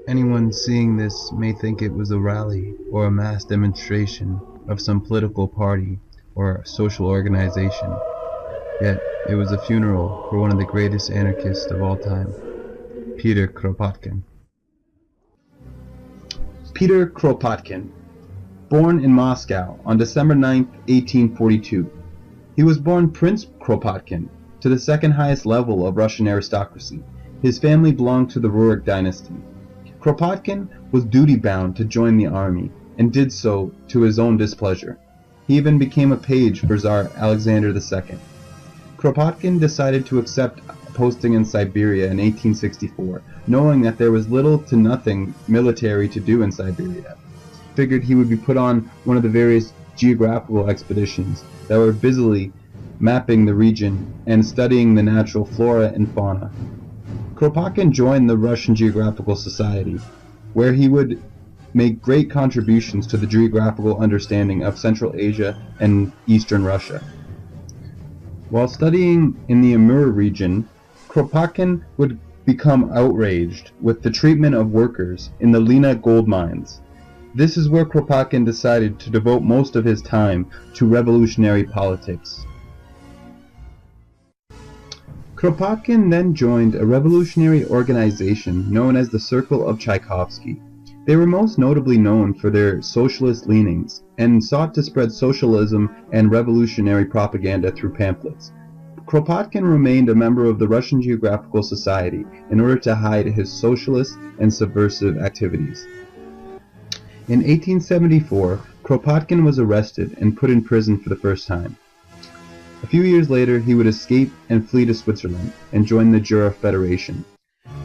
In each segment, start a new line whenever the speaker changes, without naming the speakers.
Anyone seeing this may think it was a rally or a mass demonstration of some political party or social organization. Yet it was a funeral for one of the greatest anarchists of all time, Peter Kropotkin. Peter Kropotkin, born in Moscow on December 9, 1842. He was born Prince Kropotkin, to the second highest level of Russian aristocracy. His family belonged to the Rurik dynasty. Kropotkin was duty-bound to join the army, and did so to his own displeasure. He even became a page for Tsar Alexander II. Kropotkin decided to accept a posting in Siberia in 1864, knowing that there was little to nothing military to do in Siberia. He figured he would be put on one of the various geographical expeditions that were busily mapping the region and studying the natural flora and fauna. Kropotkin joined the Russian Geographical Society, where he would make great contributions to the geographical understanding of Central Asia and Eastern Russia. While studying in the Amur region, Kropotkin would become outraged with the treatment of workers in the Lena gold mines. This is where Kropotkin decided to devote most of his time to revolutionary politics. Kropotkin then joined a revolutionary organization known as the Circle of Tchaikovsky. They were most notably known for their socialist leanings and sought to spread socialism and revolutionary propaganda through pamphlets. Kropotkin remained a member of the Russian Geographical Society in order to hide his socialist and subversive activities. In 1874, Kropotkin was arrested and put in prison for the first time. A few years later, he would escape and flee to Switzerland and join the Jura Federation.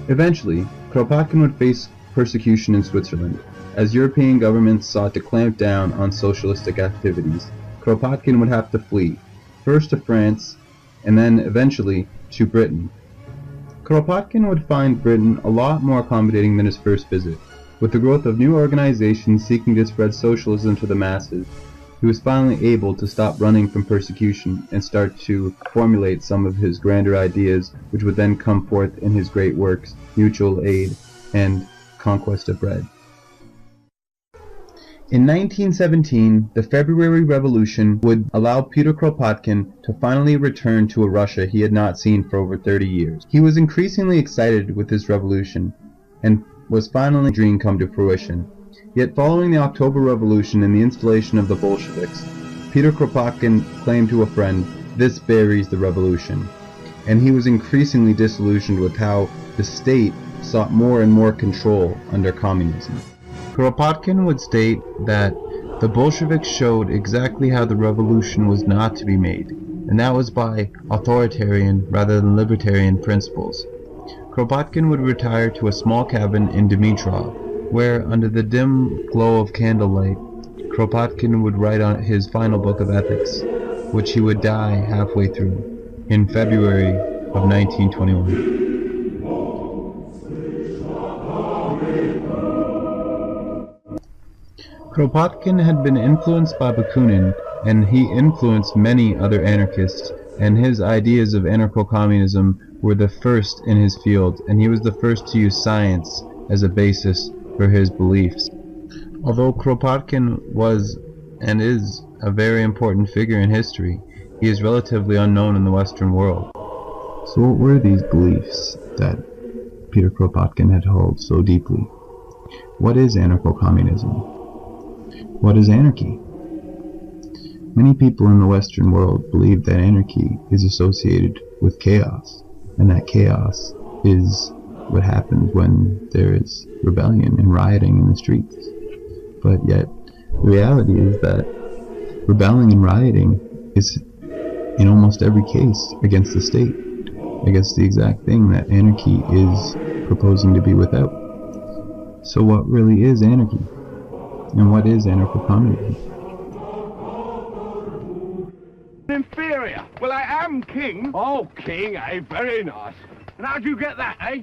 Eventually, Kropotkin would face persecution in Switzerland, as European governments sought to clamp down on socialistic activities. Kropotkin would have to flee, first to France, and then eventually to Britain. Kropotkin would find Britain a lot more accommodating than his first visit. With the growth of new organizations seeking to spread socialism to the masses, he was finally able to stop running from persecution and start to formulate some of his grander ideas, which would then come forth in his great works, Mutual Aid and Conquest of Bread. In 1917, the February Revolution would allow Peter Kropotkin to finally return to a Russia he had not seen for over 30 years. He was increasingly excited with this revolution, and was finally dream come to fruition. Yet following the October Revolution and the installation of the Bolsheviks, Peter Kropotkin claimed to a friend, "This buries the revolution," and he was increasingly disillusioned with how the state sought more and more control under communism. Kropotkin would state that the Bolsheviks showed exactly how the revolution was not to be made, and that was by authoritarian rather than libertarian principles. Kropotkin would retire to a small cabin in Dimitrov, where, under the dim glow of candlelight, Kropotkin would write on his final book of ethics, which he would die halfway through, in February of 1921. Kropotkin had been influenced by Bakunin, and he influenced many other anarchists, and his ideas of anarcho-communism were the first in his field, and he was the first to use science as a basis for his beliefs. Although Kropotkin was and is a very important figure in history, he is relatively unknown in the Western world. So what were these beliefs that Peter Kropotkin had held so deeply? What is anarcho-communism? What is anarchy? Many people in the Western world believe that anarchy is associated with chaos, and that chaos is what happens when there is rebellion and rioting in the streets. But yet, the reality is that rebelling and rioting is, in almost every case, against the state. I guess the exact thing that anarchy is proposing to be without. So what really is anarchy? And what is anarcho-communism?
Inferior. Well, I am king. Oh, king, eh? Very nice. And how do you get that, eh?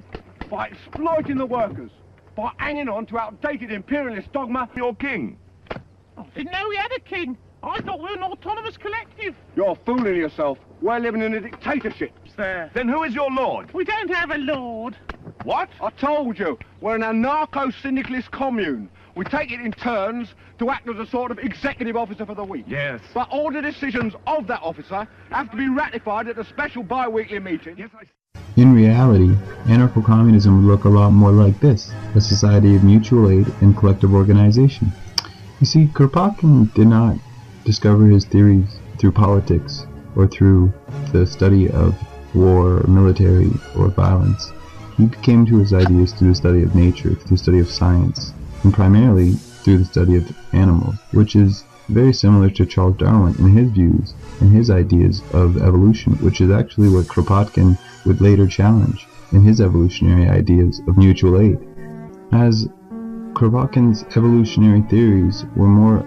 By exploiting the workers. By hanging on to outdated imperialist dogma. You're king.
I didn't know we had a king. I thought we were an autonomous collective.
You're fooling yourself. We're living in a dictatorship.
There.
Then who is your lord?
We don't have a lord.
What? I told you. We're an anarcho-syndicalist commune. We take it in turns to act as a sort of executive officer for the week.
Yes.
But all the decisions of that officer have to be ratified at a special bi-weekly meeting. Yes,
In reality, anarcho-communism would look a lot more like this: a society of mutual aid and collective organization. You see, Kroptkin did not discover his theories through politics or through the study of war, or military, or violence. He came to his ideas through the study of nature, through the study of science, and primarily through the study of animals, which is very similar to Charles Darwin in his views and his ideas of evolution, which is actually what Kropotkin would later challenge in his evolutionary ideas of mutual aid. As Kropotkin's evolutionary theories were more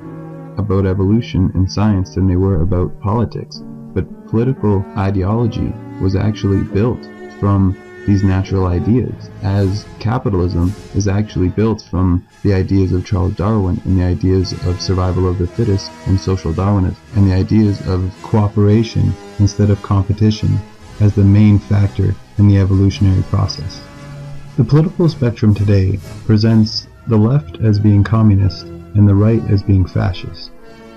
about evolution and science than they were about politics, but political ideology was actually built from these natural ideas, as capitalism is actually built from the ideas of Charles Darwin and the ideas of survival of the fittest and social Darwinism, and the ideas of cooperation instead of competition as the main factor in the evolutionary process. The political spectrum today presents the left as being communist and the right as being fascist,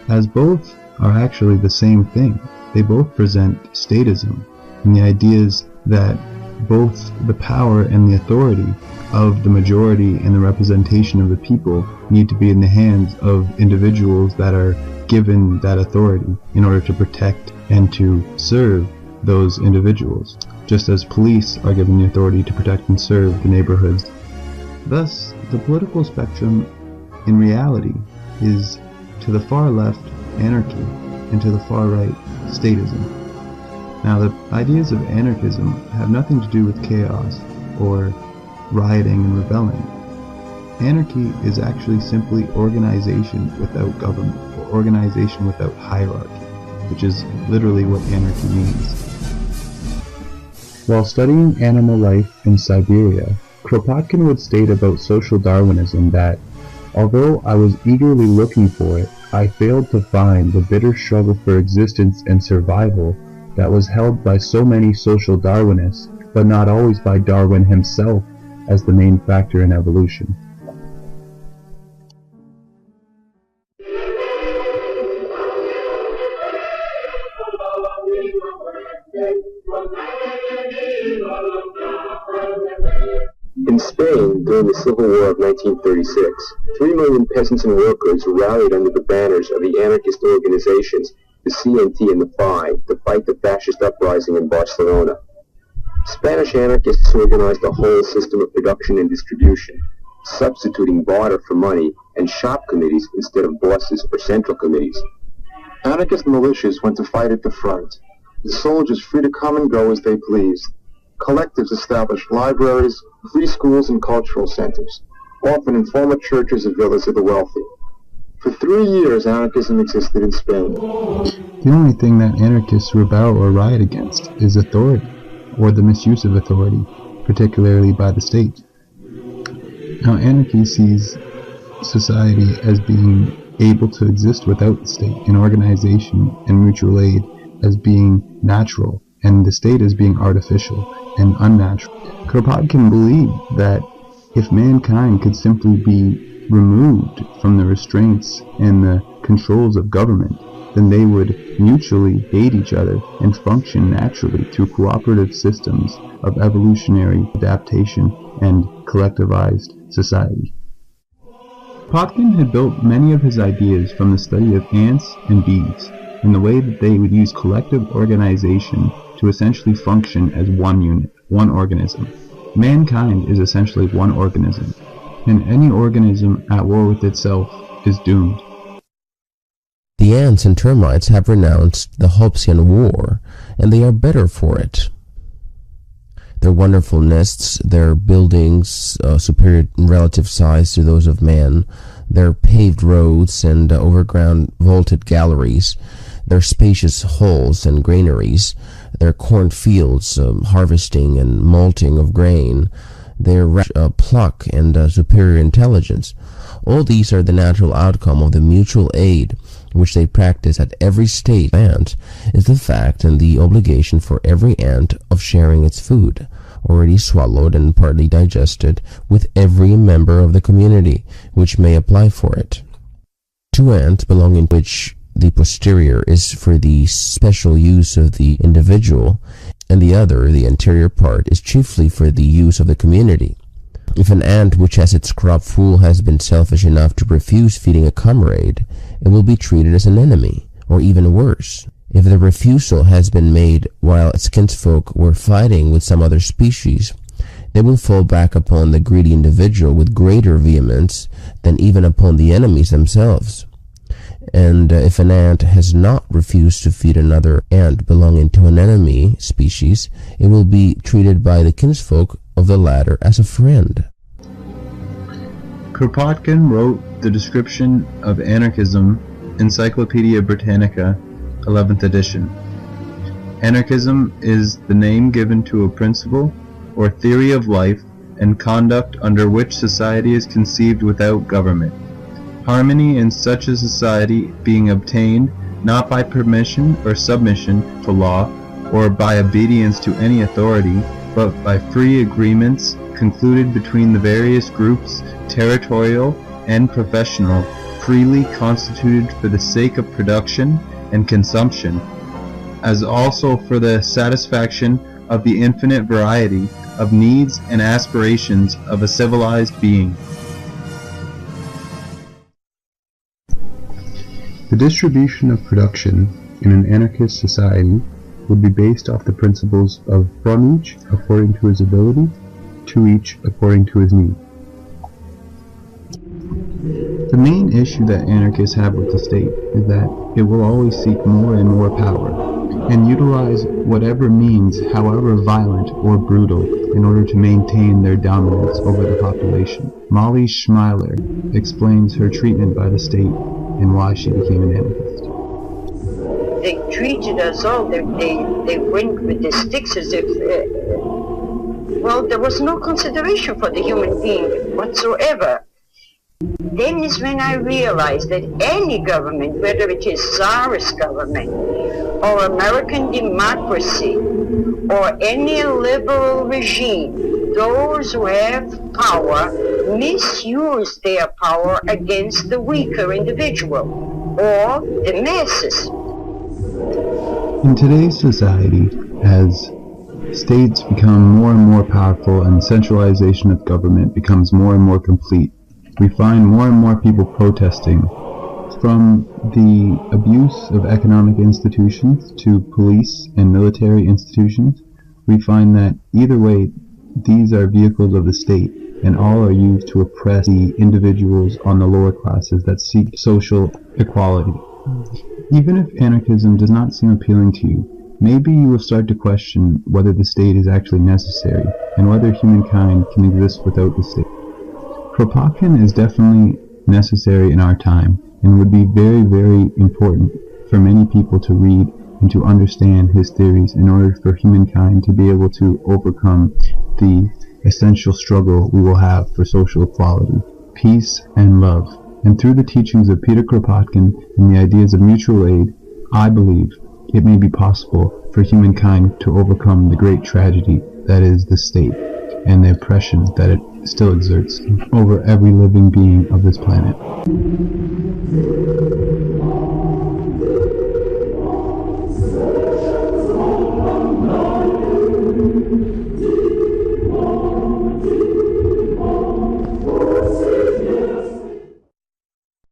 as both are actually the same thing. They both present statism and the ideas that both the power and the authority of the majority and the representation of the people need to be in the hands of individuals that are given that authority in order to protect and to serve those individuals, just as police are given the authority to protect and serve the neighborhoods. Thus, the political spectrum in reality is to the far left anarchy and to the far right statism. Now, the ideas of anarchism have nothing to do with chaos or rioting and rebelling. Anarchy is actually simply organization without government, or organization without hierarchy, which is literally what anarchy means. While studying animal life in Siberia, Kropotkin would state about social Darwinism that, although I was eagerly looking for it, I failed to find the bitter struggle for existence and survival that was held by so many social Darwinists, but not always by Darwin himself, as the main factor in evolution.
In Spain, during the Civil War of 1936, 3 million peasants and workers rallied under the banners of the anarchist organizations, the CNT and the FI, to fight the fascist uprising in Barcelona. Spanish anarchists organized a whole system of production and distribution, substituting barter for money and shop committees instead of bosses or central committees. Anarchist militias went to fight at the front, the soldiers free to come and go as they pleased. Collectives established libraries, free schools, and cultural centers, often in former churches or villas of the wealthy. For 3 years, anarchism existed in Spain.
The only thing that anarchists rebel or riot against is authority, or the misuse of authority, particularly by the state. Now, anarchy sees society as being able to exist without the state, and organization and mutual aid as being natural, and the state as being artificial and unnatural. Kropotkin believed that if mankind could simply be removed from the restraints and the controls of government, then they would mutually aid each other and function naturally through cooperative systems of evolutionary adaptation and collectivized society. Kropotkin had built many of his ideas from the study of ants and bees and the way that they would use collective organization to essentially function as one unit, one organism. Mankind is essentially one organism, and any organism at war with itself is doomed.
The ants and termites have renounced the Hobbesian war, and they are better for it. their wonderful nests, their buildings superior in relative size to those of man, their paved roads and overground vaulted galleries, their spacious halls and granaries, their cornfields, harvesting and malting of grain, their pluck and superior intelligence. All these are the natural outcome of the mutual aid which they practice at every stage. Ant is the fact and the obligation for every ant of sharing its food, already swallowed and partly digested, with every member of the community which may apply for it. Two ants belonging to which the posterior is for the special use of the individual, and the other, the anterior part, is chiefly for the use of the community. If an ant which has its crop full has been selfish enough to refuse feeding a comrade, it will be treated as an enemy, or even worse. If the refusal has been made while its kinsfolk were fighting with some other species, they will fall back upon the greedy individual with greater vehemence than even upon the enemies themselves. And if an ant has not refused to feed another ant belonging to an enemy species, it will be treated by the kinsfolk of the latter as a friend.
Kropotkin wrote the description of anarchism, Encyclopedia Britannica, 11th edition. Anarchism is the name given to a principle or theory of life and conduct under which society is conceived without government. Harmony in such a society being obtained not by permission or submission to law or by obedience to any authority, but by free agreements concluded between the various groups, territorial and professional, freely constituted for the sake of production and consumption, as also for the satisfaction of the infinite variety of needs and aspirations of a civilized being. The distribution of production in an anarchist society would be based off the principles of from each according to his ability, to each according to his need. The main issue that anarchists have with the state is that it will always seek more and more power, and utilize whatever means, however violent or brutal, in order to maintain their dominance over the population. Molly Schmeiler explains her treatment by the state and why she became an anarchist.
They treated us all, they went with the sticks as if, well, there was no consideration for the human being whatsoever. Then is when I realized that any government, whether it is Tsarist government, or American democracy, or any liberal regime, those who have power misuse their power against the weaker individual, or the masses.
In today's society, as states become more and more powerful and centralization of government becomes more and more complete, we find more and more people protesting, from the abuse of economic institutions to police and military institutions. We find that either way, these are vehicles of the state, and all are used to oppress the individuals on the lower classes that seek social equality. Even if anarchism does not seem appealing to you, maybe you will start to question whether the state is actually necessary, and whether humankind can exist without the state. Kropotkin is definitely necessary in our time, and would be very, very important for many people to read and to understand his theories in order for humankind to be able to overcome the essential struggle we will have for social equality, peace, and love. And through the teachings of Peter Kropotkin and the ideas of mutual aid, I believe it may be possible for humankind to overcome the great tragedy that is the state and the oppression that it still exerts over every living being of this planet.